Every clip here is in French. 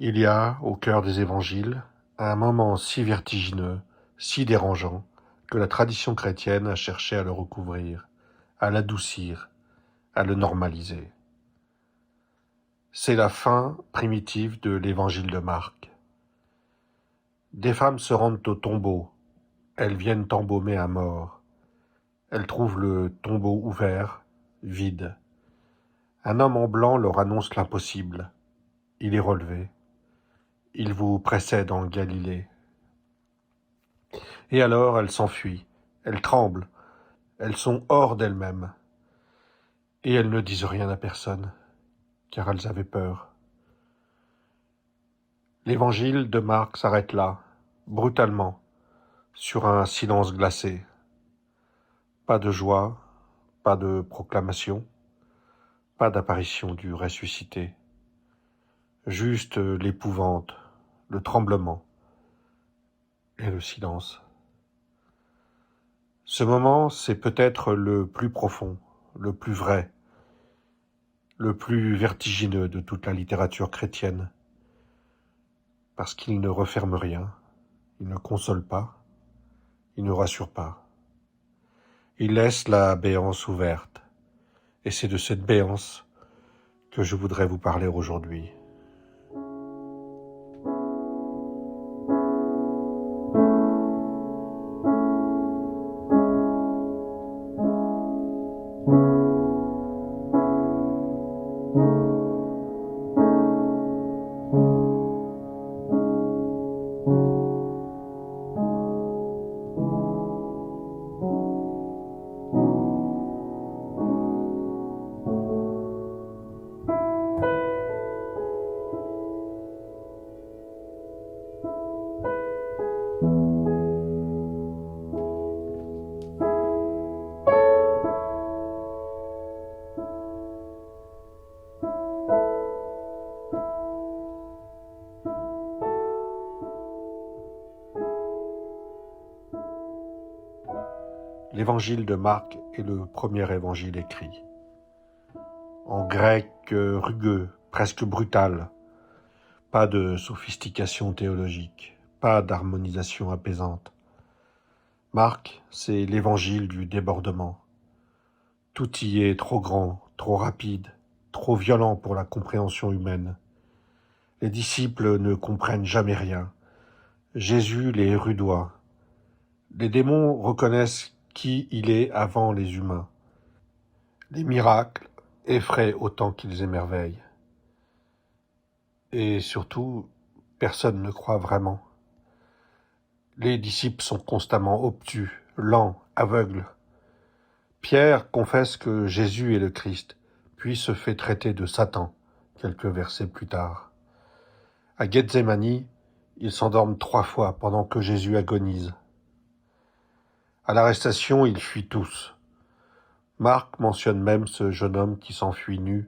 Il y a, au cœur des évangiles, un moment si vertigineux, si dérangeant, que la tradition chrétienne a cherché à le recouvrir, à l'adoucir, à le normaliser. C'est la fin primitive de l'évangile de Marc. Des femmes se rendent au tombeau, elles viennent embaumer un mort. Elles trouvent le tombeau ouvert, vide. Un homme en blanc leur annonce l'impossible. Il est relevé. Il vous précède en Galilée. Et alors elles s'enfuient, elles tremblent, elles sont hors d'elles-mêmes. Et elles ne disent rien à personne, car elles avaient peur. L'évangile de Marc s'arrête là, brutalement, sur un silence glacé. Pas de joie, pas de proclamation, pas d'apparition du ressuscité. Juste l'épouvante, le tremblement et le silence. Ce moment, c'est peut-être le plus profond, le plus vrai, le plus vertigineux de toute la littérature chrétienne, parce qu'il ne referme rien, il ne console pas, il ne rassure pas. Il laisse la béance ouverte, et c'est de cette béance que je voudrais vous parler aujourd'hui. L'évangile de Marc est le premier évangile écrit. En grec rugueux, presque brutal, pas de sophistication théologique, pas d'harmonisation apaisante. Marc, c'est l'évangile du débordement. Tout y est trop grand, trop rapide, trop violent pour la compréhension humaine. Les disciples ne comprennent jamais rien. Jésus les rudoie. Les démons reconnaissent qui il est avant les humains. Les miracles effraient autant qu'ils émerveillent. Et surtout, personne ne croit vraiment. Les disciples sont constamment obtus, lents, aveugles. Pierre confesse que Jésus est le Christ, puis se fait traiter de Satan, quelques versets plus tard. À Gethsémani, ils s'endorment 3 fois pendant que Jésus agonise. À l'arrestation, ils fuient tous. Marc mentionne même ce jeune homme qui s'enfuit nu,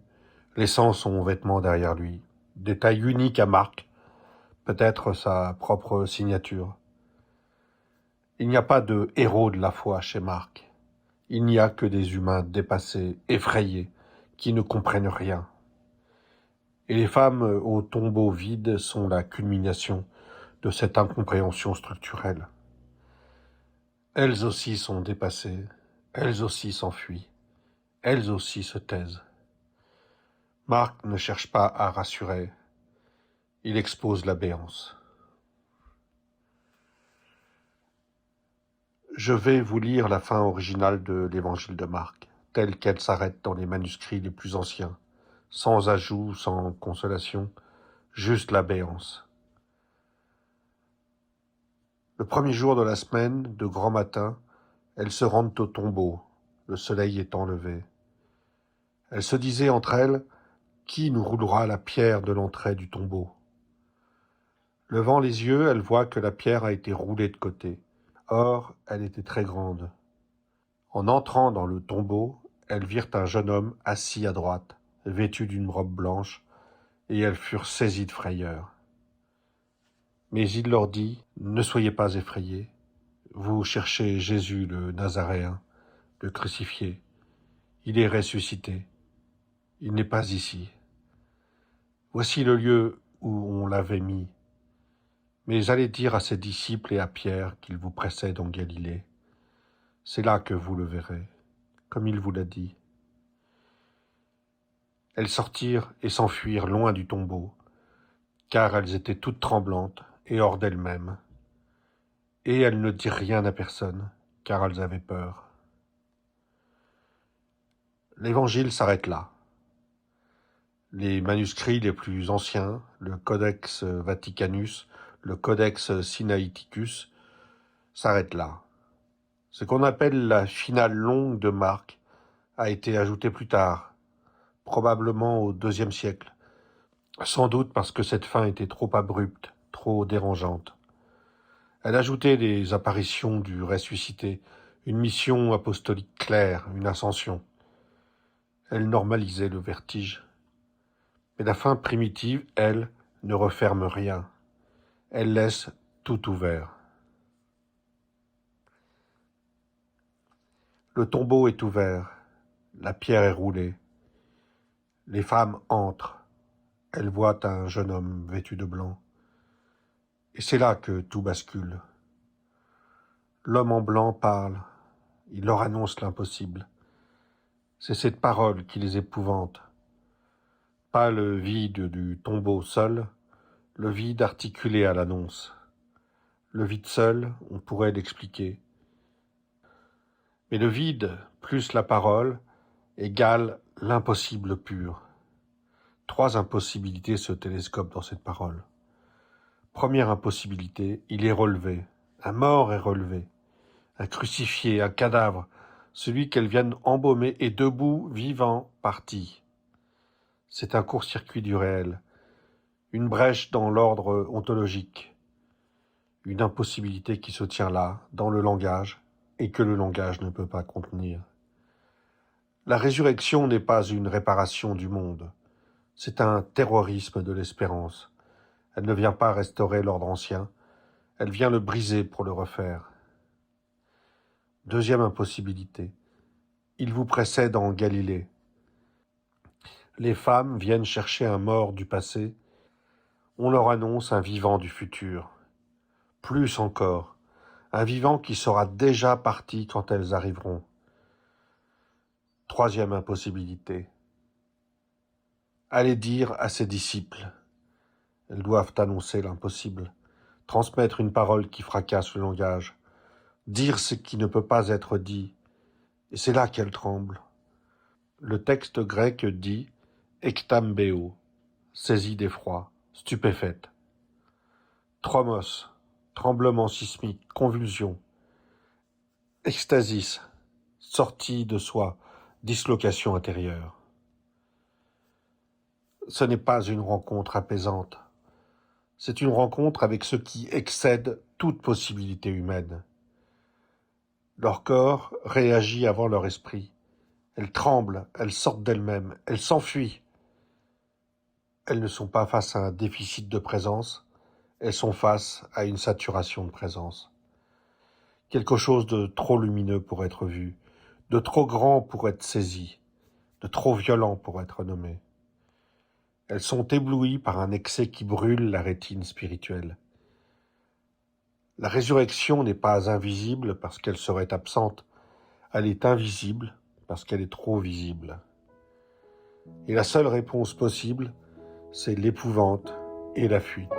laissant son vêtement derrière lui. Détail unique à Marc, peut-être sa propre signature. Il n'y a pas de héros de la foi chez Marc. Il n'y a que des humains dépassés, effrayés, qui ne comprennent rien. Et les femmes au tombeau vide sont la culmination de cette incompréhension structurelle. Elles aussi sont dépassées, elles aussi s'enfuient, elles aussi se taisent. Marc ne cherche pas à rassurer, il expose la béance. Je vais vous lire la fin originale de l'évangile de Marc, telle qu'elle s'arrête dans les manuscrits les plus anciens, sans ajout, sans consolation, juste la béance. Le premier jour de la semaine, de grand matin, elles se rendent au tombeau, le soleil étant levé. Elles se disaient entre elles, qui nous roulera la pierre de l'entrée du tombeau? Levant les yeux, elles voient que la pierre a été roulée de côté. Or, elle était très grande. En entrant dans le tombeau, elles virent un jeune homme assis à droite, vêtu d'une robe blanche, et elles furent saisies de frayeur. Mais il leur dit, ne soyez pas effrayés, vous cherchez Jésus le Nazaréen, le crucifié. Il est ressuscité, il n'est pas ici. Voici le lieu où on l'avait mis. Mais allez dire à ses disciples et à Pierre qu'il vous précède en Galilée. C'est là que vous le verrez, comme il vous l'a dit. » Elles sortirent et s'enfuirent loin du tombeau, car elles étaient toutes tremblantes et hors d'elles-mêmes. Et elles ne dirent rien à personne, car elles avaient peur. L'Évangile s'arrête là. Les manuscrits les plus anciens, le Codex Vaticanus, le Codex Sinaiticus, s'arrêtent là. Ce qu'on appelle la finale longue de Marc a été ajouté plus tard, probablement au IIe siècle, sans doute parce que cette fin était trop abrupte, trop dérangeante. Elle ajoutait des apparitions du ressuscité, une mission apostolique claire, une ascension. Elle normalisait le vertige. Mais la fin primitive, elle, ne referme rien. Elle laisse tout ouvert. Le tombeau est ouvert, la pierre est roulée. Les femmes entrent. Elles voient un jeune homme vêtu de blanc. Et c'est là que tout bascule. L'homme en blanc parle. Il leur annonce l'impossible. C'est cette parole qui les épouvante. Pas le vide du tombeau seul, le vide articulé à l'annonce. Le vide seul, on pourrait l'expliquer. Mais le vide, plus la parole, égale l'impossible pur. 3 impossibilités se télescopent dans cette parole. Première impossibilité, il est relevé. Un mort est relevé. Un crucifié, un cadavre, celui qu'elles viennent embaumer est debout, vivant, parti. C'est un court-circuit du réel, une brèche dans l'ordre ontologique, une impossibilité qui se tient là, dans le langage, et que le langage ne peut pas contenir. La résurrection n'est pas une réparation du monde, c'est un terrorisme de l'espérance. Elle ne vient pas restaurer l'ordre ancien, elle vient le briser pour le refaire. Deuxième impossibilité, il vous précède en Galilée. Les femmes viennent chercher un mort du passé, on leur annonce un vivant du futur. Plus encore, un vivant qui sera déjà parti quand elles arriveront. Troisième impossibilité, allez dire à ses disciples. Elles doivent annoncer l'impossible, transmettre une parole qui fracasse le langage, dire ce qui ne peut pas être dit, et c'est là qu'elles tremblent. Le texte grec dit « ektambeo », saisie d'effroi, stupéfaite. Tromos, tremblement sismique, convulsion. Extasis, sortie de soi, dislocation intérieure. Ce n'est pas une rencontre apaisante. C'est une rencontre avec ce qui excède toute possibilité humaine. Leur corps réagit avant leur esprit. Elles tremblent, elles sortent d'elles-mêmes, elles s'enfuient. Elles ne sont pas face à un déficit de présence, elles sont face à une saturation de présence. Quelque chose de trop lumineux pour être vu, de trop grand pour être saisi, de trop violent pour être nommé. Elles sont éblouies par un excès qui brûle la rétine spirituelle. La résurrection n'est pas invisible parce qu'elle serait absente, elle est invisible parce qu'elle est trop visible. Et la seule réponse possible, c'est l'épouvante et la fuite.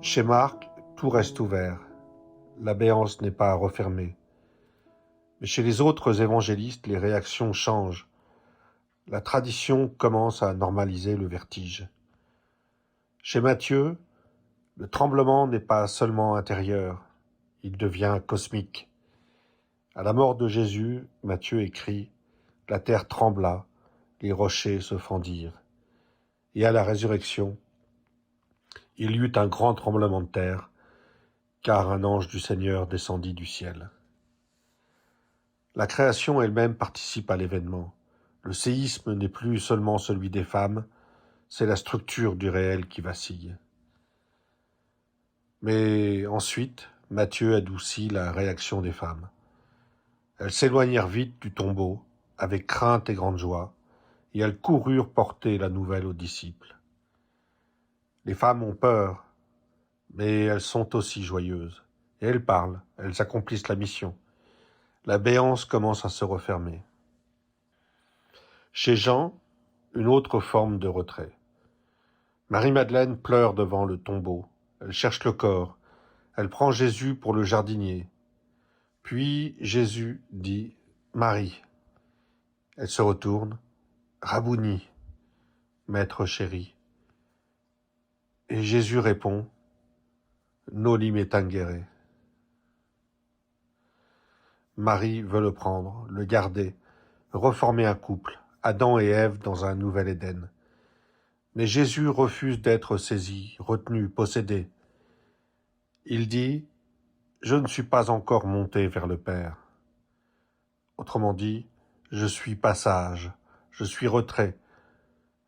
Chez Marc, tout reste ouvert. La béance n'est pas refermée. Mais chez les autres évangélistes, les réactions changent. La tradition commence à normaliser le vertige. Chez Matthieu, Le tremblement n'est pas seulement intérieur, il devient cosmique. À la mort de Jésus, Matthieu écrit « La terre trembla, les rochers se fendirent. » Et à la résurrection, il y eut un grand tremblement de terre, car un ange du Seigneur descendit du ciel. La création elle-même participe à l'événement. Le séisme n'est plus seulement celui des femmes, c'est la structure du réel qui vacille. Mais ensuite, Matthieu adoucit la réaction des femmes. Elles s'éloignèrent vite du tombeau, avec crainte et grande joie, et elles coururent porter la nouvelle aux disciples. Les femmes ont peur, mais elles sont aussi joyeuses. Et elles parlent, elles accomplissent la mission. La béance commence à se refermer. Chez Jean, une autre forme de retrait. Marie-Madeleine pleure devant le tombeau. Elle cherche le corps. Elle prend Jésus pour le jardinier. Puis Jésus dit « Marie ». Elle se retourne « Rabouni, maître chéri ». Et Jésus répond « Noli me tangere ». Marie veut le prendre, le garder, reformer un couple, Adam et Ève dans un nouvel Éden. Mais Jésus refuse d'être saisi, retenu, possédé. Il dit « Je ne suis pas encore monté vers le Père ». Autrement dit, je suis passage, je suis retrait,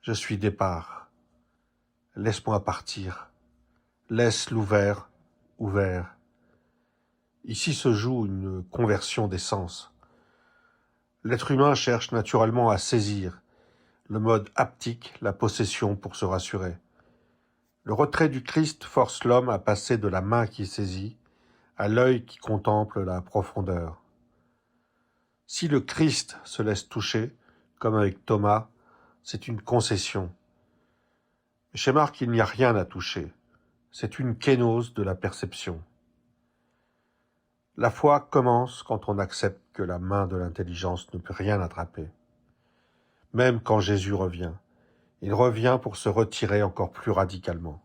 je suis départ. Laisse-moi partir. Laisse l'ouvert, ouvert. Ici se joue une conversion des sens. L'être humain cherche naturellement à saisir, le mode haptique, la possession pour se rassurer. Le retrait du Christ force l'homme à passer de la main qui saisit à l'œil qui contemple la profondeur. Si le Christ se laisse toucher, comme avec Thomas, c'est une concession. Chez Marc, il n'y a rien à toucher. C'est une kénose de la perception. La foi commence quand on accepte que la main de l'intelligence ne peut rien attraper. Même quand Jésus revient, il revient pour se retirer encore plus radicalement.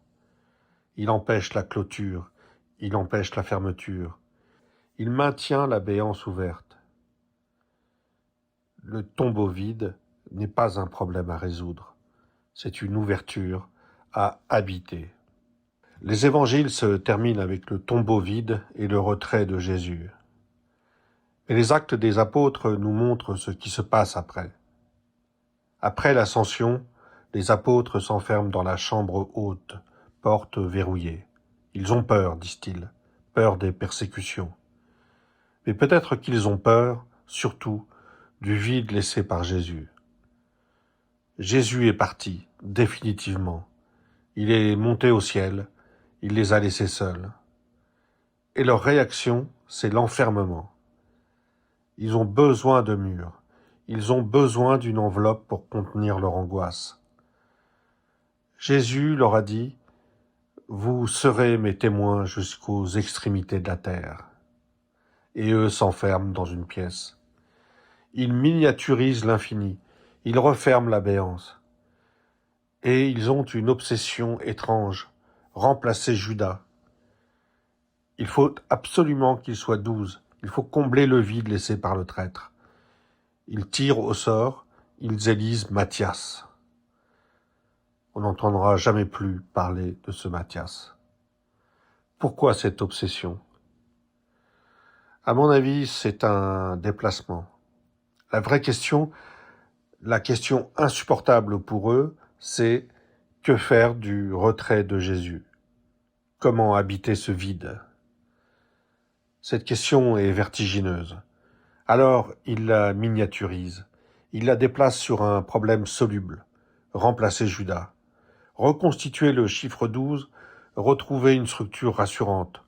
Il empêche la clôture, il empêche la fermeture, il maintient la béance ouverte. Le tombeau vide n'est pas un problème à résoudre, c'est une ouverture à habiter. Les évangiles se terminent avec le tombeau vide et le retrait de Jésus. Et les actes des apôtres nous montrent ce qui se passe après. Après l'ascension, les apôtres s'enferment dans la chambre haute, porte verrouillée. Ils ont peur, disent-ils, peur des persécutions. Mais peut-être qu'ils ont peur, surtout, du vide laissé par Jésus. Jésus est parti, définitivement. Il est monté au ciel, il les a laissés seuls. Et leur réaction, c'est l'enfermement. Ils ont besoin de murs, ils ont besoin d'une enveloppe pour contenir leur angoisse. Jésus leur a dit « Vous serez mes témoins jusqu'aux extrémités de la terre ». Et eux s'enferment dans une pièce. Ils miniaturisent l'infini, ils referment la béance. Et ils ont une obsession étrange, remplacer Judas. Il faut absolument qu'ils soient 12, il faut combler le vide laissé par le traître. Ils tirent au sort, ils élisent Matthias. On n'entendra jamais plus parler de ce Matthias. Pourquoi cette obsession ? À mon avis, c'est un déplacement. La vraie question, la question insupportable pour eux, c'est que faire du retrait de Jésus ? Comment habiter ce vide ? Cette question est vertigineuse. Alors, il la miniaturise. Il la déplace sur un problème soluble. Remplacer Judas. Reconstituer le chiffre 12, retrouver une structure rassurante.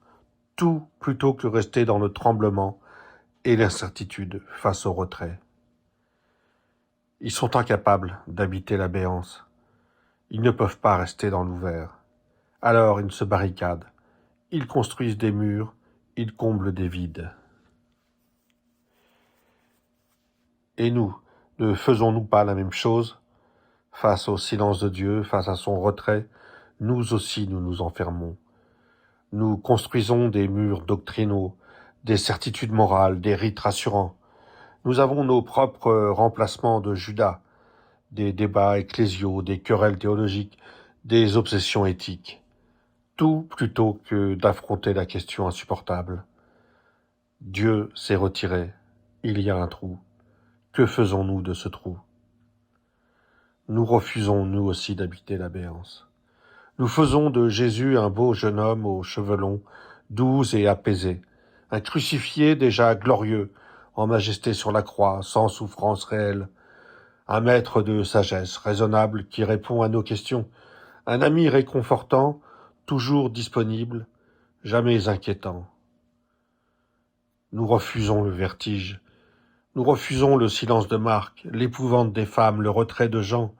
Tout plutôt que rester dans le tremblement et l'incertitude face au retrait. Ils sont incapables d'habiter la béance. Ils ne peuvent pas rester dans l'ouvert. Alors ils se barricadent. Ils construisent des murs, ils comblent des vides. Et nous, ne faisons-nous pas la même chose ? Face au silence de Dieu, face à son retrait, nous aussi nous nous enfermons. Nous construisons des murs doctrinaux, des certitudes morales, des rites rassurants. Nous avons nos propres remplacements de Judas, des débats ecclésiaux, des querelles théologiques, des obsessions éthiques. Tout plutôt que d'affronter la question insupportable. Dieu s'est retiré. Il y a un trou. Que faisons-nous de ce trou? Nous refusons, nous aussi, d'habiter la béance. Nous faisons de Jésus un beau jeune homme aux cheveux longs, doux et apaisés, un crucifié déjà glorieux, en majesté sur la croix, sans souffrance réelle, un maître de sagesse raisonnable qui répond à nos questions, un ami réconfortant, toujours disponible, jamais inquiétant. Nous refusons le vertige, nous refusons le silence de Marc, l'épouvante des femmes, le retrait de Jean,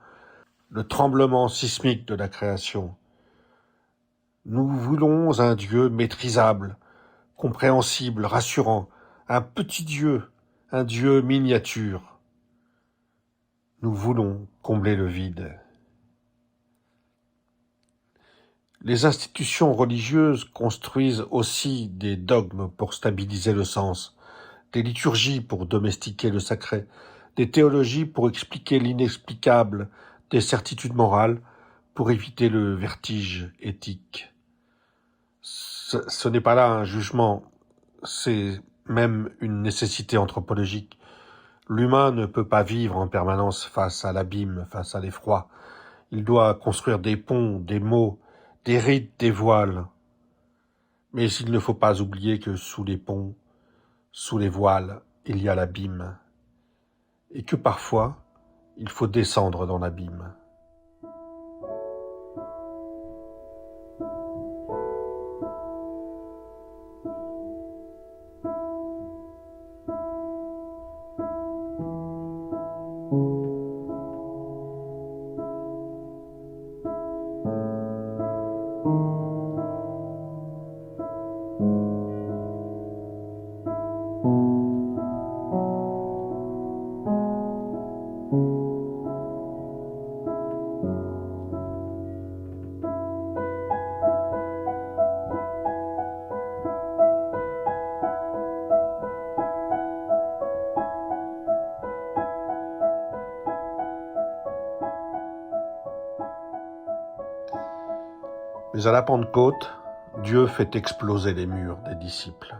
le tremblement sismique de la création. Nous voulons un Dieu maîtrisable, compréhensible, rassurant, un petit Dieu, un Dieu miniature. Nous voulons combler le vide. Les institutions religieuses construisent aussi des dogmes pour stabiliser le sens, des liturgies pour domestiquer le sacré, des théologies pour expliquer l'inexplicable, des certitudes morales pour éviter le vertige éthique. Ce n'est pas là un jugement, c'est même une nécessité anthropologique. L'humain ne peut pas vivre en permanence face à l'abîme, face à l'effroi. Il doit construire des ponts, des mots, des rites, des voiles. Mais il ne faut pas oublier que sous les ponts, sous les voiles, il y a l'abîme. Et que parfois, il faut descendre dans l'abîme. Mais à la Pentecôte, Dieu fait exploser les murs des disciples.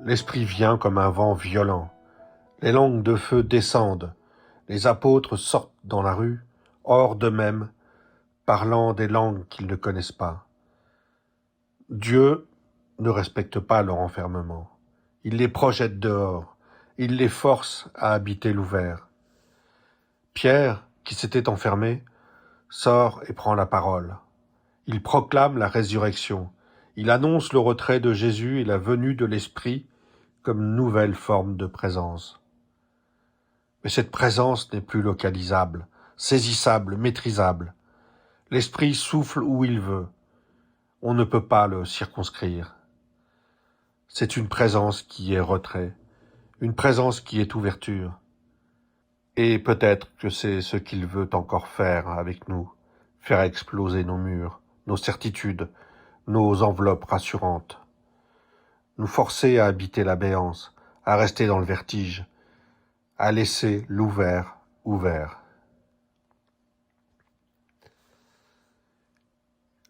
L'Esprit vient comme un vent violent. Les langues de feu descendent. Les apôtres sortent dans la rue, hors d'eux-mêmes, parlant des langues qu'ils ne connaissent pas. Dieu ne respecte pas leur enfermement. Il les projette dehors. Il les force à habiter l'ouvert. Pierre, qui s'était enfermé, sort et prend la parole. Il proclame la résurrection. Il annonce le retrait de Jésus et la venue de l'Esprit comme nouvelle forme de présence. Mais cette présence n'est plus localisable, saisissable, maîtrisable. L'Esprit souffle où il veut. On ne peut pas le circonscrire. C'est une présence qui est retrait, une présence qui est ouverture. Et peut-être que c'est ce qu'il veut encore faire avec nous, faire exploser nos murs, nos certitudes, nos enveloppes rassurantes. Nous forcer à habiter la béance, à rester dans le vertige, à laisser l'ouvert ouvert.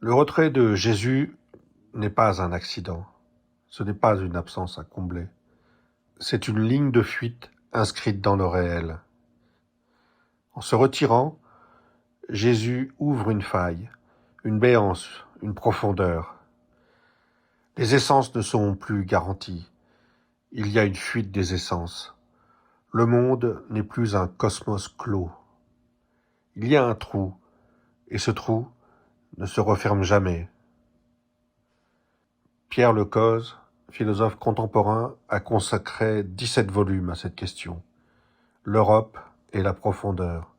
Le retrait de Jésus n'est pas un accident, ce n'est pas une absence à combler. C'est une ligne de fuite inscrite dans le réel. En se retirant, Jésus ouvre une faille, une béance, une profondeur. Les essences ne sont plus garanties. Il y a une fuite des essences. Le monde n'est plus un cosmos clos. Il y a un trou, et ce trou ne se referme jamais. Pierre Lecoz, philosophe contemporain, a consacré 17 volumes à cette question. L'Europe et la profondeur.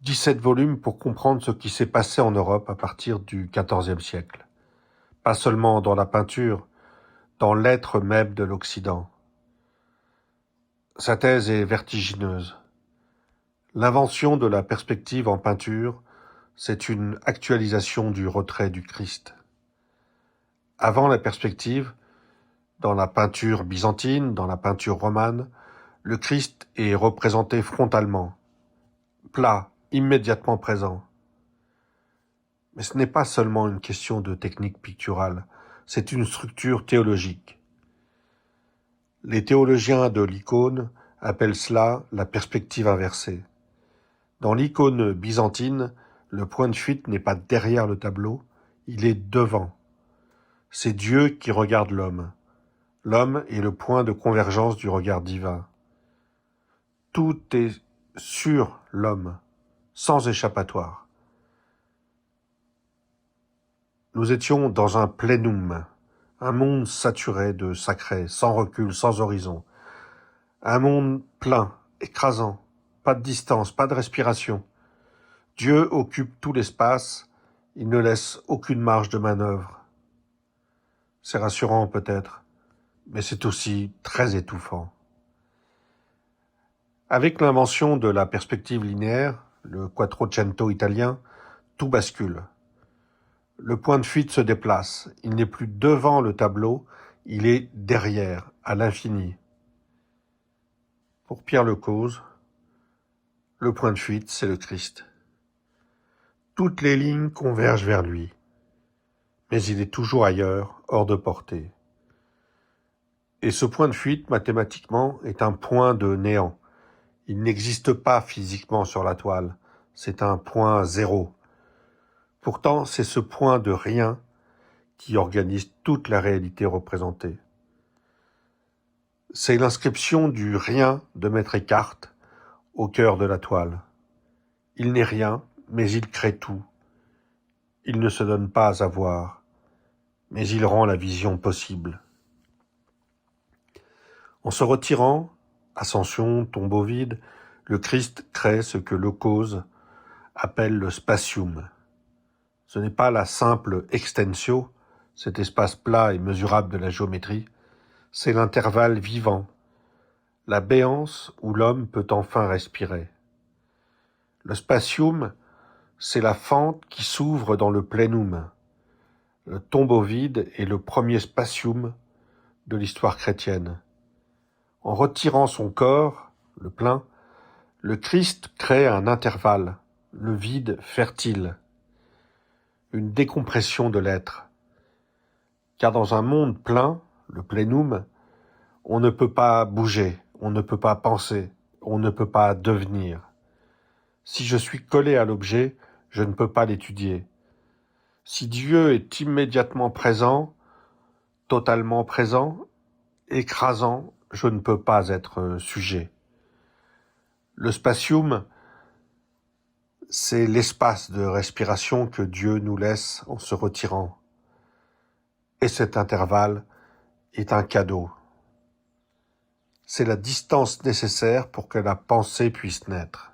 17 volumes pour comprendre ce qui s'est passé en Europe à partir du XIVe siècle. Pas seulement dans la peinture, dans l'être même de l'Occident. Sa thèse est vertigineuse. L'invention de la perspective en peinture, c'est une actualisation du retrait du Christ. Avant la perspective, dans la peinture byzantine, dans la peinture romane, le Christ est représenté frontalement, plat, immédiatement présent. Mais ce n'est pas seulement une question de technique picturale, c'est une structure théologique. Les théologiens de l'icône appellent cela la perspective inversée. Dans l'icône byzantine, le point de fuite n'est pas derrière le tableau, il est devant. C'est Dieu qui regarde l'homme. L'homme est le point de convergence du regard divin. Tout est sur l'homme, sans échappatoire. Nous étions dans un plénum, un monde saturé de sacré, sans recul, sans horizon. Un monde plein, écrasant, pas de distance, pas de respiration. Dieu occupe tout l'espace, il ne laisse aucune marge de manœuvre. C'est rassurant peut-être, mais c'est aussi très étouffant. Avec l'invention de la perspective linéaire, le Quattrocento italien, tout bascule. Le point de fuite se déplace, il n'est plus devant le tableau, il est derrière, à l'infini. Pour Pierre Lecause, le point de fuite, c'est le Christ. Toutes les lignes convergent vers lui, mais il est toujours ailleurs, hors de portée. Et ce point de fuite, mathématiquement, est un point de néant. Il n'existe pas physiquement sur la toile, c'est un point zéro. Pourtant, c'est ce point de rien qui organise toute la réalité représentée. C'est l'inscription du rien de Maître Eckhart au cœur de la toile. Il n'est rien, mais il crée tout. Il ne se donne pas à voir, mais il rend la vision possible. En se retirant, ascension, tombeau vide, le Christ crée ce que Lecause appelle le spatium. Ce n'est pas la simple extensio, cet espace plat et mesurable de la géométrie, c'est l'intervalle vivant, la béance où l'homme peut enfin respirer. Le spatium, c'est la fente qui s'ouvre dans le plénum. Le tombeau vide est le premier spatium de l'histoire chrétienne. En retirant son corps, le plein, le Christ crée un intervalle, le vide fertile, une décompression de l'être. Car dans un monde plein, le plénum, on ne peut pas bouger, on ne peut pas penser, on ne peut pas devenir. Si je suis collé à l'objet, je ne peux pas l'étudier. Si Dieu est immédiatement présent, totalement présent, écrasant, je ne peux pas être sujet. Le spatium, c'est l'espace de respiration que Dieu nous laisse en se retirant. Et cet intervalle est un cadeau. C'est la distance nécessaire pour que la pensée puisse naître,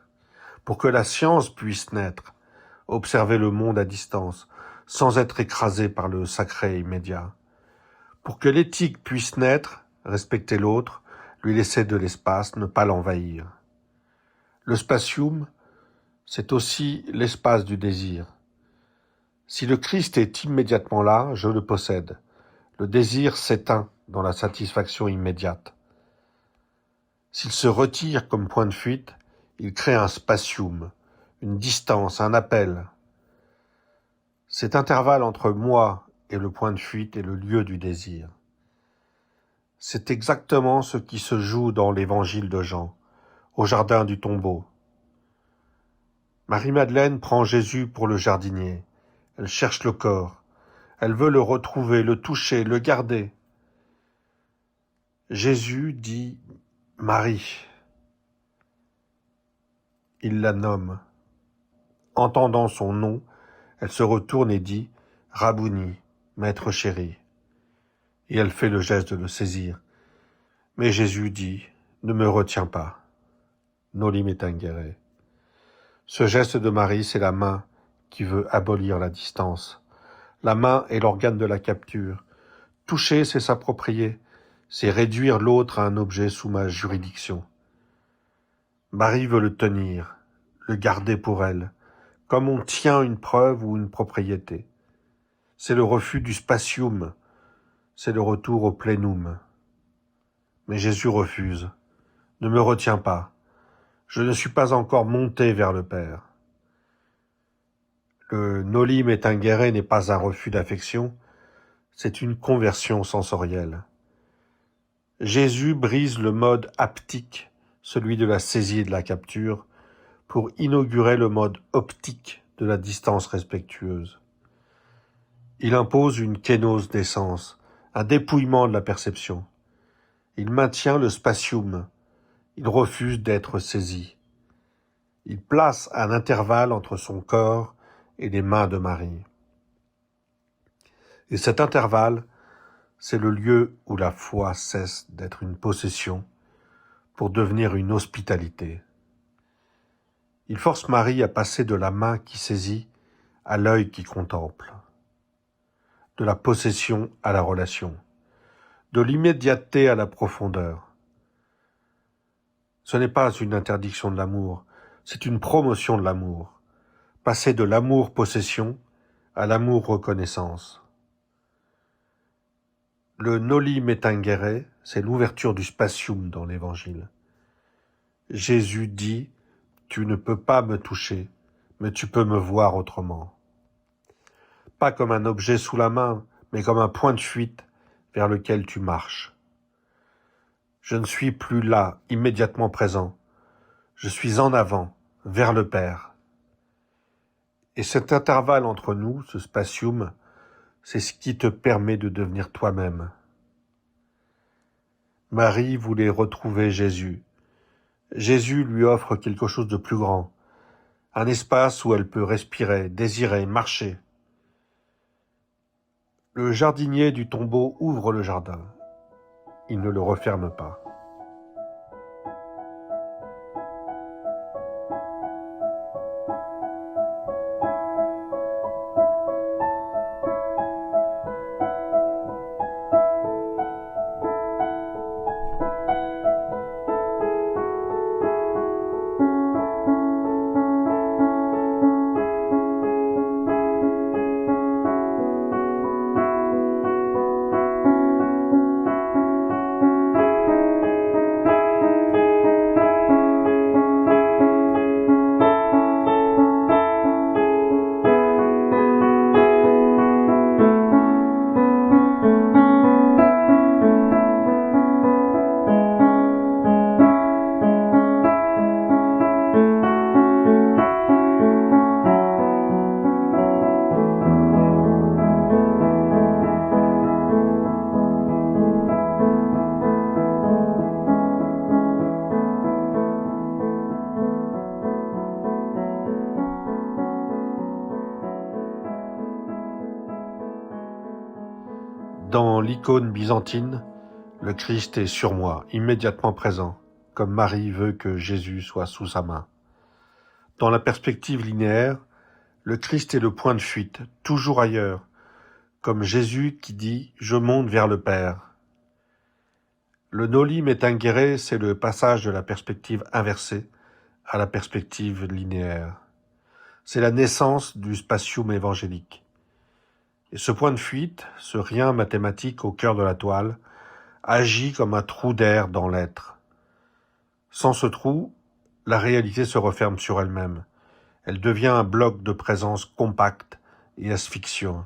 pour que la science puisse naître, observer le monde à distance, sans être écrasé par le sacré immédiat. Pour que l'éthique puisse naître, respecter l'autre, lui laisser de l'espace, ne pas l'envahir. Le spatium, c'est aussi l'espace du désir. Si le Christ est immédiatement là, je le possède. Le désir s'éteint dans la satisfaction immédiate. S'il se retire comme point de fuite, il crée un spatium, une distance, un appel. Cet intervalle entre moi et le point de fuite est le lieu du désir. C'est exactement ce qui se joue dans l'évangile de Jean, au jardin du tombeau. Marie-Madeleine prend Jésus pour le jardinier. Elle cherche le corps. Elle veut le retrouver, le toucher, le garder. Jésus dit « Marie ». Il la nomme. Entendant son nom, elle se retourne et dit « Rabouni, maître chéri ». Et elle fait le geste de le saisir. Mais Jésus dit « Ne me retiens pas ». Noli me tangere. Ce geste de Marie, c'est la main qui veut abolir la distance. La main est l'organe de la capture. Toucher, c'est s'approprier, c'est réduire l'autre à un objet sous ma juridiction. Marie veut le tenir, le garder pour elle, comme on tient une preuve ou une propriété. C'est le refus du spatium, c'est le retour au plénum. Mais Jésus refuse. Ne me retiens pas. Je ne suis pas encore monté vers le Père. Le noli me tangere n'est pas un refus d'affection, c'est une conversion sensorielle. Jésus brise le mode haptique, celui de la saisie et de la capture, pour inaugurer le mode optique de la distance respectueuse. Il impose une kénose d'essence, un dépouillement de la perception. Il maintient le spatium, il refuse d'être saisi. Il place un intervalle entre son corps et les mains de Marie. Et cet intervalle, c'est le lieu où la foi cesse d'être une possession pour devenir une hospitalité. Il force Marie à passer de la main qui saisit à l'œil qui contemple, de la possession à la relation, de l'immédiateté à la profondeur. Ce n'est pas une interdiction de l'amour, c'est une promotion de l'amour, passer de l'amour-possession à l'amour-reconnaissance. Le noli me tangere, c'est l'ouverture du spatium dans l'Évangile. Jésus dit « Tu ne peux pas me toucher, mais tu peux me voir autrement. » Pas comme un objet sous la main, mais comme un point de fuite vers lequel tu marches. Je ne suis plus là, immédiatement présent. Je suis en avant, vers le Père. Et cet intervalle entre nous, ce spatium, c'est ce qui te permet de devenir toi-même. Marie voulait retrouver Jésus. Jésus lui offre quelque chose de plus grand, un espace où elle peut respirer, désirer, marcher. Le jardinier du tombeau ouvre le jardin. Il ne le referme pas. Dans l'icône byzantine, le Christ est sur moi, immédiatement présent, comme Marie veut que Jésus soit sous sa main. Dans la perspective linéaire, le Christ est le point de fuite, toujours ailleurs, comme Jésus qui dit « Je monte vers le Père ». Le noli me tangere, c'est le passage de la perspective inversée à la perspective linéaire. C'est la naissance du spatium évangélique. Et ce point de fuite, ce rien mathématique au cœur de la toile, agit comme un trou d'air dans l'être. Sans ce trou, la réalité se referme sur elle-même. Elle devient un bloc de présence compact et asphyxiant.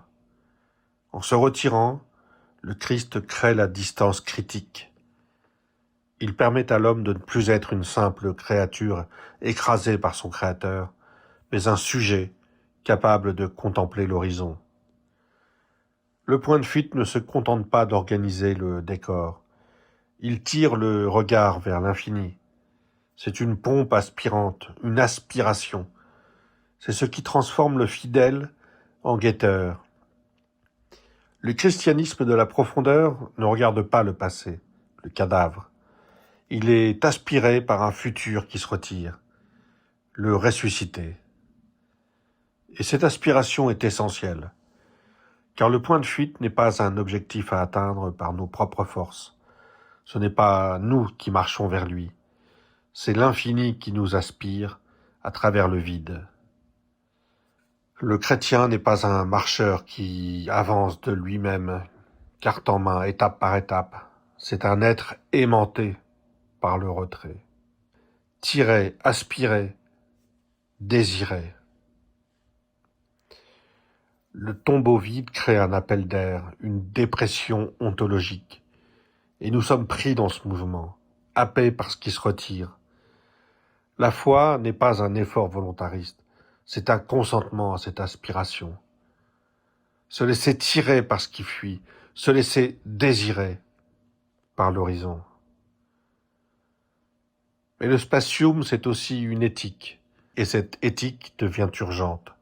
En se retirant, le Christ crée la distance critique. Il permet à l'homme de ne plus être une simple créature écrasée par son Créateur, mais un sujet capable de contempler l'horizon. Le point de fuite ne se contente pas d'organiser le décor. Il tire le regard vers l'infini. C'est une pompe aspirante, une aspiration. C'est ce qui transforme le fidèle en guetteur. Le christianisme de la profondeur ne regarde pas le passé, le cadavre. Il est aspiré par un futur qui se retire, le ressuscité. Et cette aspiration est essentielle. Car le point de fuite n'est pas un objectif à atteindre par nos propres forces. Ce n'est pas nous qui marchons vers lui. C'est l'infini qui nous aspire à travers le vide. Le chrétien n'est pas un marcheur qui avance de lui-même, carte en main, étape par étape. C'est un être aimanté par le retrait. Tirer, aspirer, désirer. Le tombeau vide crée un appel d'air, une dépression ontologique. Et nous sommes pris dans ce mouvement, happés par ce qui se retire. La foi n'est pas un effort volontariste, c'est un consentement à cette aspiration. Se laisser tirer par ce qui fuit, se laisser désirer par l'horizon. Mais le spatium, c'est aussi une éthique, et cette éthique devient urgente.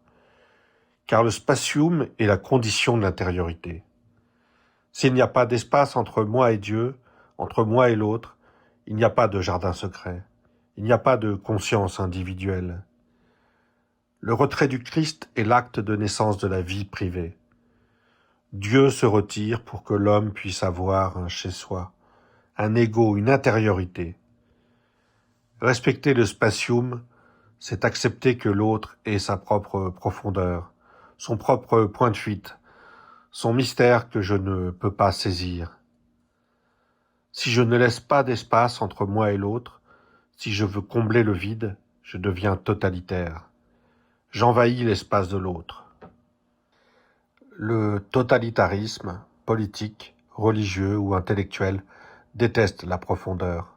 Car le spatium est la condition de l'intériorité. S'il n'y a pas d'espace entre moi et Dieu, entre moi et l'autre, il n'y a pas de jardin secret, il n'y a pas de conscience individuelle. Le retrait du Christ est l'acte de naissance de la vie privée. Dieu se retire pour que l'homme puisse avoir un chez-soi, un ego, une intériorité. Respecter le spatium, c'est accepter que l'autre ait sa propre profondeur, son propre point de fuite, son mystère que je ne peux pas saisir. Si je ne laisse pas d'espace entre moi et l'autre, si je veux combler le vide, je deviens totalitaire. J'envahis l'espace de l'autre. Le totalitarisme, politique, religieux ou intellectuel, déteste la profondeur.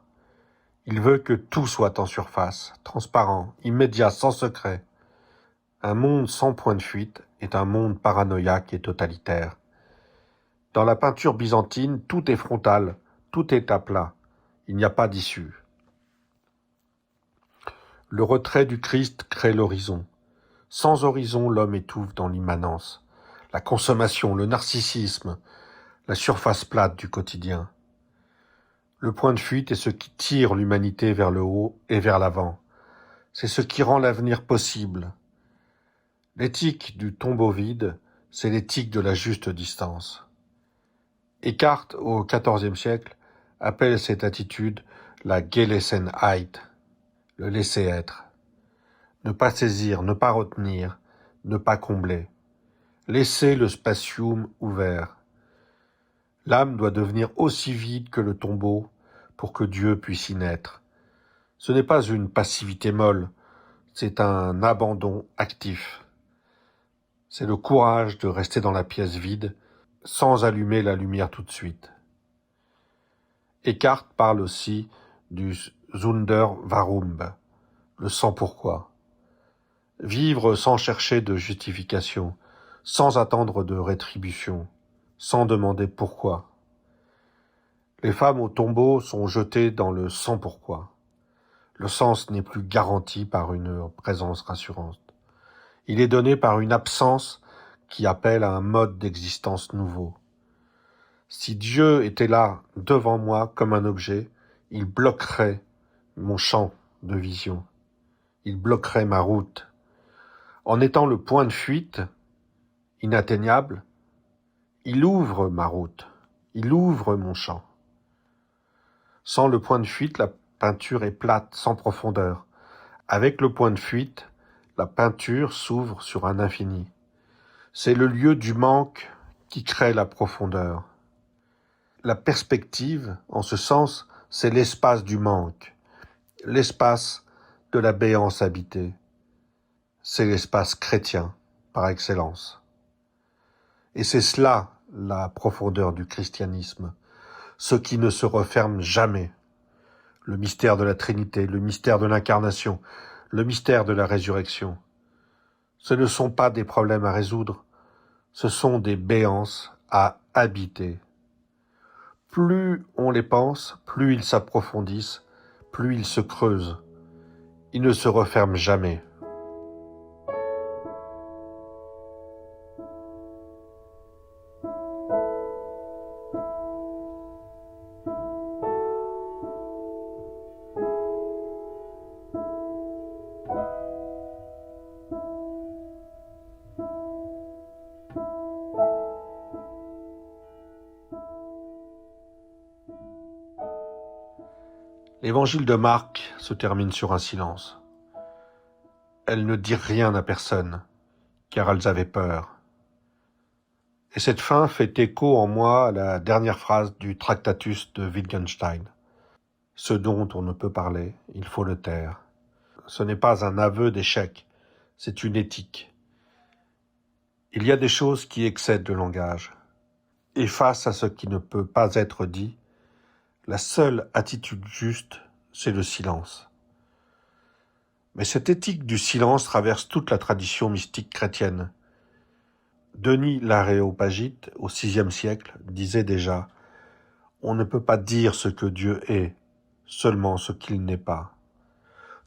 Il veut que tout soit en surface, transparent, immédiat, sans secret. Un monde sans point de fuite est un monde paranoïaque et totalitaire. Dans la peinture byzantine, tout est frontal, tout est à plat. Il n'y a pas d'issue. Le retrait du Christ crée l'horizon. Sans horizon, l'homme étouffe dans l'immanence. La consommation, le narcissisme, la surface plate du quotidien. Le point de fuite est ce qui tire l'humanité vers le haut et vers l'avant. C'est ce qui rend l'avenir possible. L'éthique du tombeau vide, c'est l'éthique de la juste distance. Eckhart, au XIVe siècle, appelle cette attitude la Gelassenheit, le laisser-être. Ne pas saisir, ne pas retenir, ne pas combler. Laisser le spatium ouvert. L'âme doit devenir aussi vide que le tombeau pour que Dieu puisse y naître. Ce n'est pas une passivité molle, c'est un abandon actif. C'est le courage de rester dans la pièce vide sans allumer la lumière tout de suite. Eckhart parle aussi du Sonderwarum, le sans pourquoi. Vivre sans chercher de justification, sans attendre de rétribution, sans demander pourquoi. Les femmes au tombeau sont jetées dans le sans pourquoi. Le sens n'est plus garanti par une présence rassurante. Il est donné par une absence qui appelle à un mode d'existence nouveau. Si Dieu était là, devant moi, comme un objet, il bloquerait mon champ de vision. Il bloquerait ma route. En étant le point de fuite, inatteignable, il ouvre ma route. Il ouvre mon champ. Sans le point de fuite, la peinture est plate, sans profondeur. Avec le point de fuite, la peinture s'ouvre sur un infini. C'est le lieu du manque qui crée la profondeur. La perspective, en ce sens, c'est l'espace du manque, l'espace de la béance habitée. C'est l'espace chrétien, par excellence. Et c'est cela, la profondeur du christianisme, ce qui ne se referme jamais. Le mystère de la Trinité, le mystère de l'incarnation, le mystère de la résurrection. Ce ne sont pas des problèmes à résoudre, ce sont des béances à habiter. Plus on les pense, plus ils s'approfondissent, plus ils se creusent. Ils ne se referment jamais. L'évangile de Marc se termine sur un silence. Elles ne dirent rien à personne, car elles avaient peur. Et cette fin fait écho en moi à la dernière phrase du Tractatus de Wittgenstein. Ce dont on ne peut parler, il faut le taire. Ce n'est pas un aveu d'échec, c'est une éthique. Il y a des choses qui excèdent le langage. Et face à ce qui ne peut pas être dit, la seule attitude juste, c'est le silence. Mais cette éthique du silence traverse toute la tradition mystique chrétienne. Denis l'Aréopagite, au VIe siècle, disait déjà « On ne peut pas dire ce que Dieu est, seulement ce qu'il n'est pas.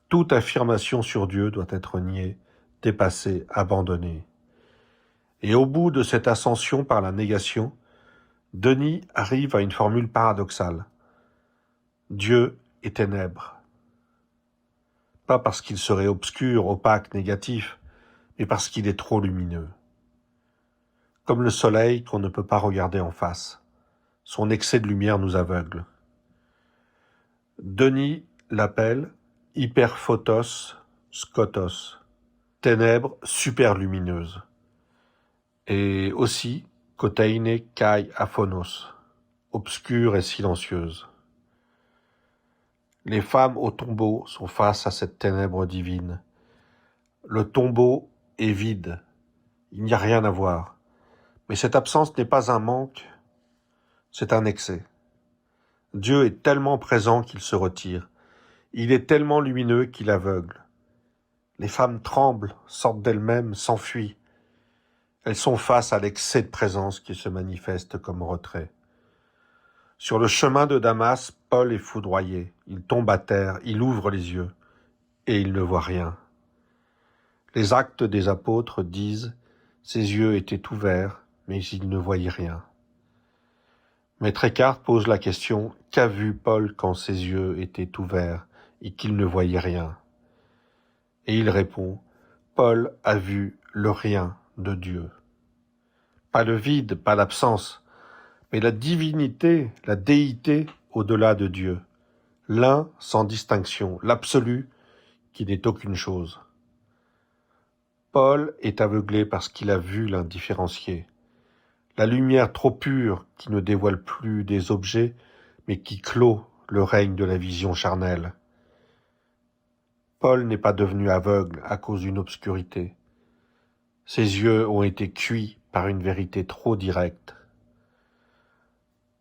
Toute affirmation sur Dieu doit être niée, dépassée, abandonnée. » Et au bout de cette ascension par la négation, Denis arrive à une formule paradoxale. Dieu est ténèbres. Pas parce qu'il serait obscur, opaque, négatif, mais parce qu'il est trop lumineux. Comme le soleil qu'on ne peut pas regarder en face. Son excès de lumière nous aveugle. Denis l'appelle hyperphotos skotos, ténèbres superlumineuses. Et aussi koteine kai aphonos, obscure et silencieuse. Les femmes au tombeau sont face à cette ténèbre divine. Le tombeau est vide, il n'y a rien à voir. Mais cette absence n'est pas un manque, c'est un excès. Dieu est tellement présent qu'il se retire. Il est tellement lumineux qu'il aveugle. Les femmes tremblent, sortent d'elles-mêmes, s'enfuient. Elles sont face à l'excès de présence qui se manifeste comme retrait. Sur le chemin de Damas, Paul est foudroyé. Il tombe à terre, il ouvre les yeux, et il ne voit rien. Les actes des apôtres disent « Ses yeux étaient ouverts, mais il ne voyait rien ». Maître Eckhart pose la question « Qu'a vu Paul quand ses yeux étaient ouverts et qu'il ne voyait rien ?» Et il répond « Paul a vu le rien de Dieu ». Pas le vide, pas l'absence, mais la divinité, la déité au-delà de Dieu. L'un sans distinction, l'absolu qui n'est aucune chose. Paul est aveuglé parce qu'il a vu l'indifférencié. La lumière trop pure qui ne dévoile plus des objets, mais qui clôt le règne de la vision charnelle. Paul n'est pas devenu aveugle à cause d'une obscurité. Ses yeux ont été cuits par une vérité trop directe.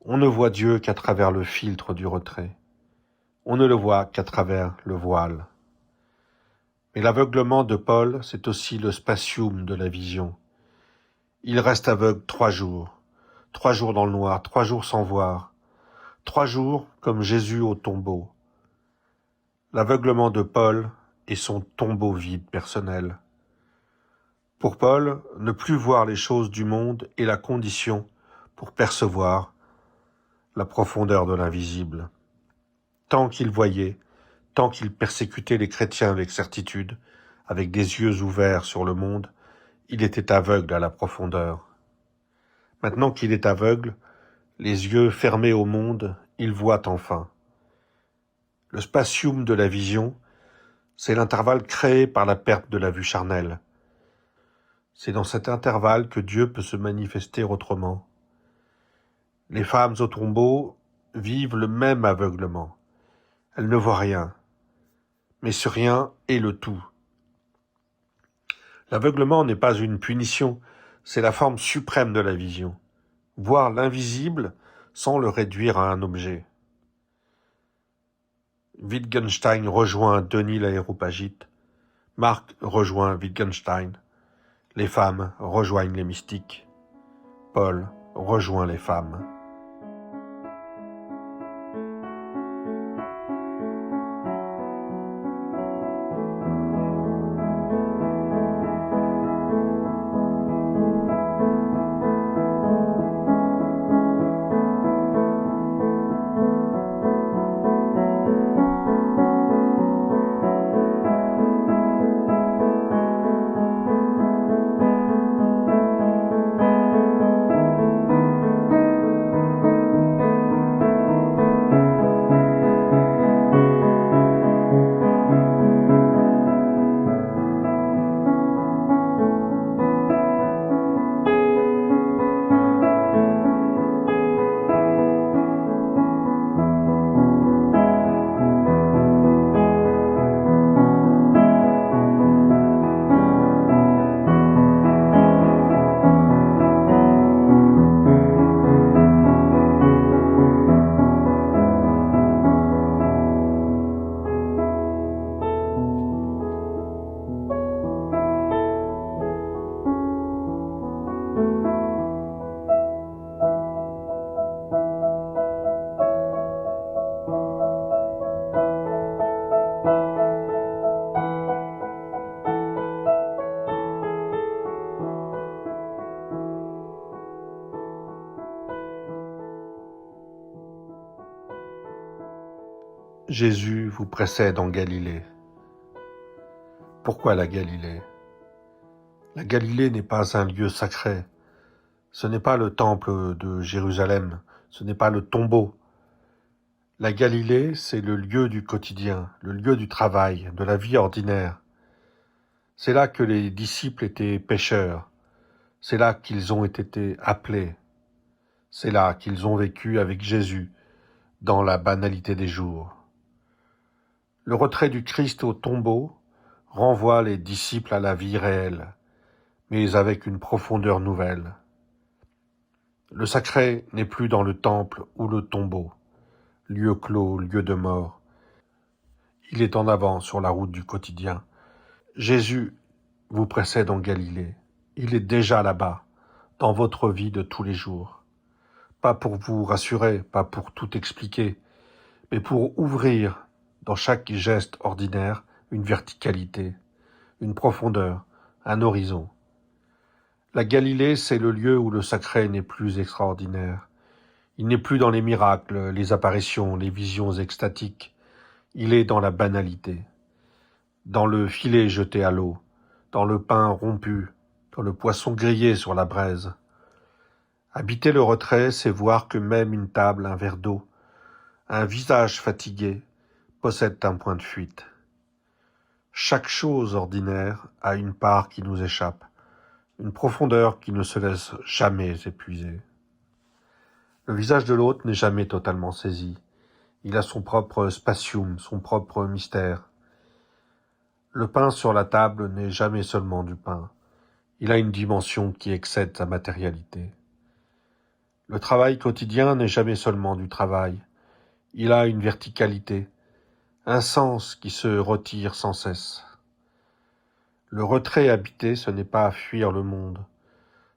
On ne voit Dieu qu'à travers le filtre du retrait. On ne le voit qu'à travers le voile. Mais l'aveuglement de Paul, c'est aussi le spatium de la vision. Il reste aveugle 3 jours. 3 jours dans le noir, 3 jours sans voir. 3 jours comme Jésus au tombeau. L'aveuglement de Paul est son tombeau vide personnel. Pour Paul, ne plus voir les choses du monde est la condition pour percevoir la profondeur de l'invisible. Tant qu'il voyait, tant qu'il persécutait les chrétiens avec certitude, avec des yeux ouverts sur le monde, il était aveugle à la profondeur. Maintenant qu'il est aveugle, les yeux fermés au monde, il voit enfin. Le spatium de la vision, c'est l'intervalle créé par la perte de la vue charnelle. C'est dans cet intervalle que Dieu peut se manifester autrement. Les femmes au tombeau vivent le même aveuglement. Elles ne voient rien, mais ce rien est le tout. L'aveuglement n'est pas une punition, c'est la forme suprême de la vision. Voir l'invisible sans le réduire à un objet. Wittgenstein rejoint Denis l'Aréopagite, Marc rejoint Wittgenstein, les femmes rejoignent les mystiques, Paul rejoint les femmes. Jésus vous précède en Galilée. Pourquoi la Galilée? La Galilée n'est pas un lieu sacré. Ce n'est pas le temple de Jérusalem. Ce n'est pas le tombeau. La Galilée, c'est le lieu du quotidien, le lieu du travail, de la vie ordinaire. C'est là que les disciples étaient pécheurs. C'est là qu'ils ont été appelés. C'est là qu'ils ont vécu avec Jésus, dans la banalité des jours. Le retrait du Christ au tombeau renvoie les disciples à la vie réelle, mais avec une profondeur nouvelle. Le sacré n'est plus dans le temple ou le tombeau, lieu clos, lieu de mort. Il est en avant sur la route du quotidien. Jésus vous précède en Galilée. Il est déjà là-bas, dans votre vie de tous les jours. Pas pour vous rassurer, pas pour tout expliquer, mais pour ouvrir dans chaque geste ordinaire une verticalité, une profondeur, un horizon. La Galilée, c'est le lieu où le sacré n'est plus extraordinaire. Il n'est plus dans les miracles, les apparitions, les visions extatiques. Il est dans la banalité, dans le filet jeté à l'eau, dans le pain rompu, dans le poisson grillé sur la braise. Habiter le retrait, c'est voir que même une table, un verre d'eau, un visage fatigué, possède un point de fuite. Chaque chose ordinaire a une part qui nous échappe, une profondeur qui ne se laisse jamais épuiser. Le visage de l'autre n'est jamais totalement saisi. Il a son propre spatium, son propre mystère. Le pain sur la table n'est jamais seulement du pain. Il a une dimension qui excède sa matérialité. Le travail quotidien n'est jamais seulement du travail. Il a une verticalité, un sens qui se retire sans cesse. Le retrait habité, ce n'est pas fuir le monde.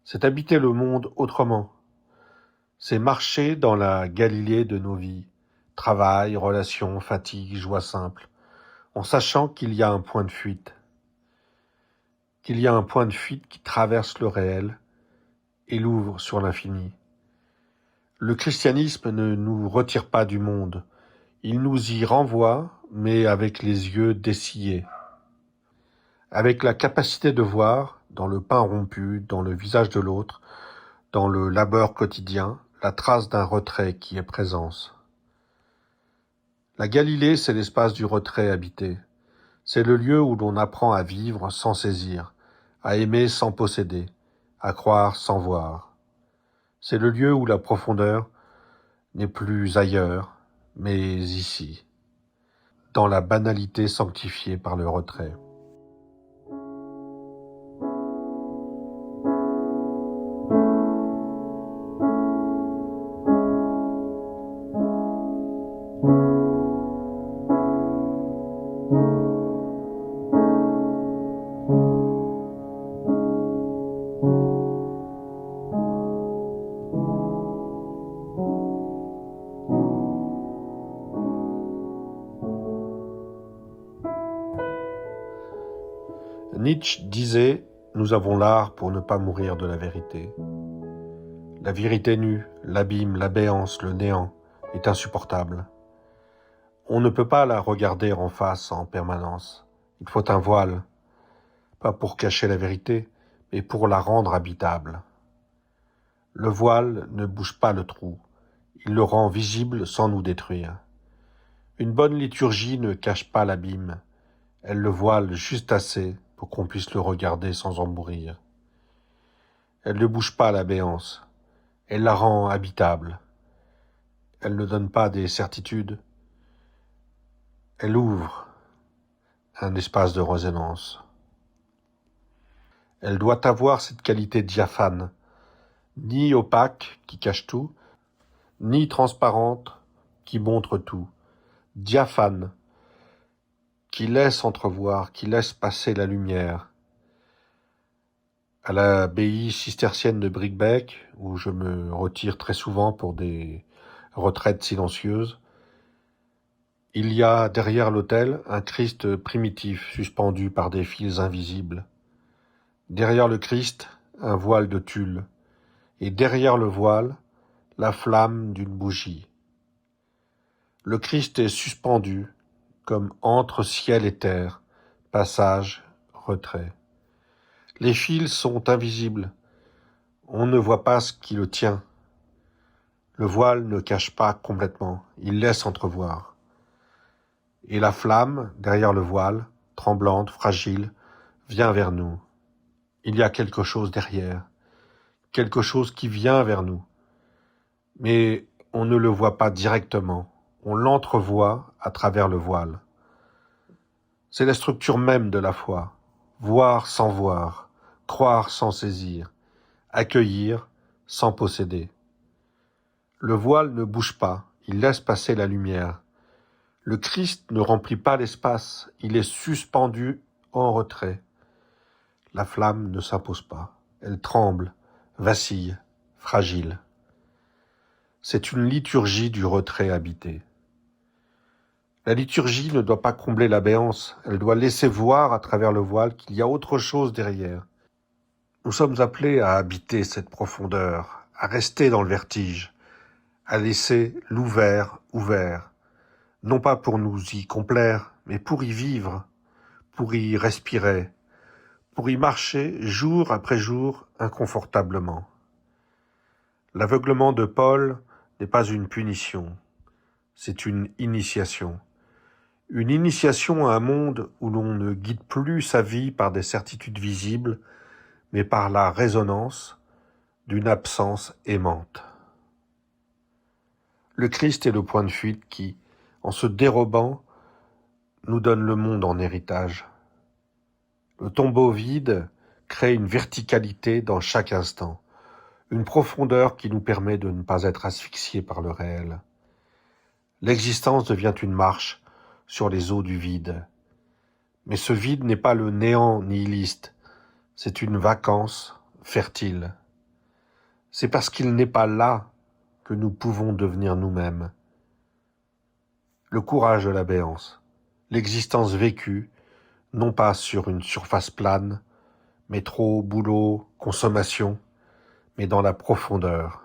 C'est habiter le monde autrement. C'est marcher dans la Galilée de nos vies. Travail, relations, fatigue, joie simple. En sachant qu'il y a un point de fuite. Qu'il y a un point de fuite qui traverse le réel et l'ouvre sur l'infini. Le christianisme ne nous retire pas du monde. Il nous y renvoie, mais avec les yeux dessillés. Avec la capacité de voir, dans le pain rompu, dans le visage de l'autre, dans le labeur quotidien, la trace d'un retrait qui est présence. La Galilée, c'est l'espace du retrait habité. C'est le lieu où l'on apprend à vivre sans saisir, à aimer sans posséder, à croire sans voir. C'est le lieu où la profondeur n'est plus ailleurs, mais ici, dans la banalité sanctifiée par le retrait. Nietzsche disait « Nous avons l'art pour ne pas mourir de la vérité ». La vérité nue, l'abîme, la béance, le néant est insupportable. On ne peut pas la regarder en face en permanence. Il faut un voile, pas pour cacher la vérité, mais pour la rendre habitable. Le voile ne bouge pas le trou, il le rend visible sans nous détruire. Une bonne liturgie ne cache pas l'abîme, elle le voile juste assez pour qu'on puisse le regarder sans en mourir. Elle ne bouge pas la béance, elle la rend habitable. Elle ne donne pas des certitudes, elle ouvre un espace de résonance. Elle doit avoir cette qualité diaphane, ni opaque qui cache tout, ni transparente qui montre tout, diaphane, qui laisse entrevoir, qui laisse passer la lumière. À l'abbaye cistercienne de Bricbec, où je me retire très souvent pour des retraites silencieuses, il y a derrière l'autel un Christ primitif suspendu par des fils invisibles. Derrière le Christ, un voile de tulle, et derrière le voile, la flamme d'une bougie. Le Christ est suspendu, comme entre ciel et terre, passage, retrait. Les fils sont invisibles, on ne voit pas ce qui le tient. Le voile ne cache pas complètement, il laisse entrevoir. Et la flamme, derrière le voile, tremblante, fragile, vient vers nous. Il y a quelque chose derrière, quelque chose qui vient vers nous. Mais on ne le voit pas directement, on l'entrevoit à travers le voile. C'est la structure même de la foi, voir sans voir, croire sans saisir, accueillir sans posséder. Le voile ne bouge pas, il laisse passer la lumière. Le Christ ne remplit pas l'espace, il est suspendu en retrait. La flamme ne s'impose pas, elle tremble, vacille, fragile. C'est une liturgie du retrait habité. La liturgie ne doit pas combler la béance, elle doit laisser voir à travers le voile qu'il y a autre chose derrière. Nous sommes appelés à habiter cette profondeur, à rester dans le vertige, à laisser l'ouvert ouvert, non pas pour nous y complaire, mais pour y vivre, pour y respirer, pour y marcher jour après jour inconfortablement. L'aveuglement de Paul n'est pas une punition, c'est une initiation. Une initiation à un monde où l'on ne guide plus sa vie par des certitudes visibles, mais par la résonance d'une absence aimante. Le Christ est le point de fuite qui, en se dérobant, nous donne le monde en héritage. Le tombeau vide crée une verticalité dans chaque instant, une profondeur qui nous permet de ne pas être asphyxiés par le réel. L'existence devient une marche sur les eaux du vide. Mais ce vide n'est pas le néant nihiliste, c'est une vacance fertile. C'est parce qu'il n'est pas là que nous pouvons devenir nous-mêmes. Le courage de la béance, l'existence vécue, non pas sur une surface plane, métro, boulot, consommation, mais dans la profondeur.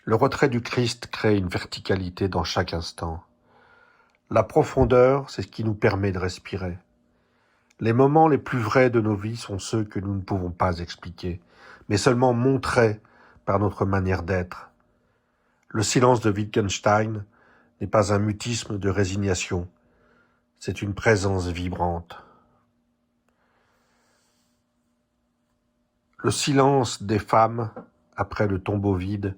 Le retrait du Christ crée une verticalité dans chaque instant. La profondeur, c'est ce qui nous permet de respirer. Les moments les plus vrais de nos vies sont ceux que nous ne pouvons pas expliquer, mais seulement montrer par notre manière d'être. Le silence de Wittgenstein n'est pas un mutisme de résignation, c'est une présence vibrante. Le silence des femmes après le tombeau vide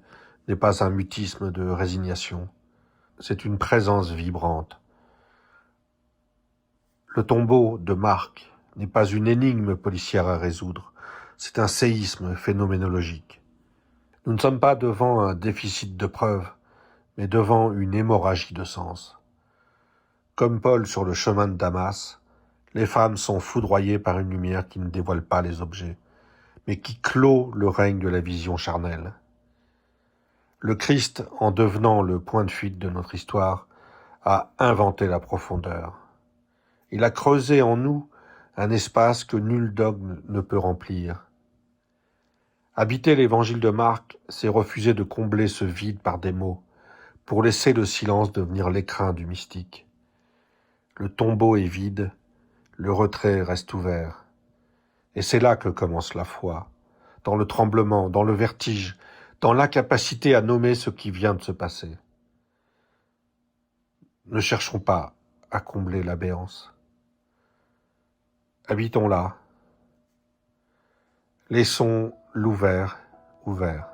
n'est pas un mutisme de résignation, c'est une présence vibrante. Le tombeau de Marc n'est pas une énigme policière à résoudre, c'est un séisme phénoménologique. Nous ne sommes pas devant un déficit de preuves, mais devant une hémorragie de sens. Comme Paul sur le chemin de Damas, les femmes sont foudroyées par une lumière qui ne dévoile pas les objets, mais qui clôt le règne de la vision charnelle. Le Christ, en devenant le point de fuite de notre histoire, a inventé la profondeur. Il a creusé en nous un espace que nul dogme ne peut remplir. Habiter l'évangile de Marc, c'est refuser de combler ce vide par des mots, pour laisser le silence devenir l'écrin du mystique. Le tombeau est vide, le retrait reste ouvert. Et c'est là que commence la foi, dans le tremblement, dans le vertige, dans l'incapacité à nommer ce qui vient de se passer. Ne cherchons pas à combler la béance. Habitons là. Laissons l'ouvert ouvert.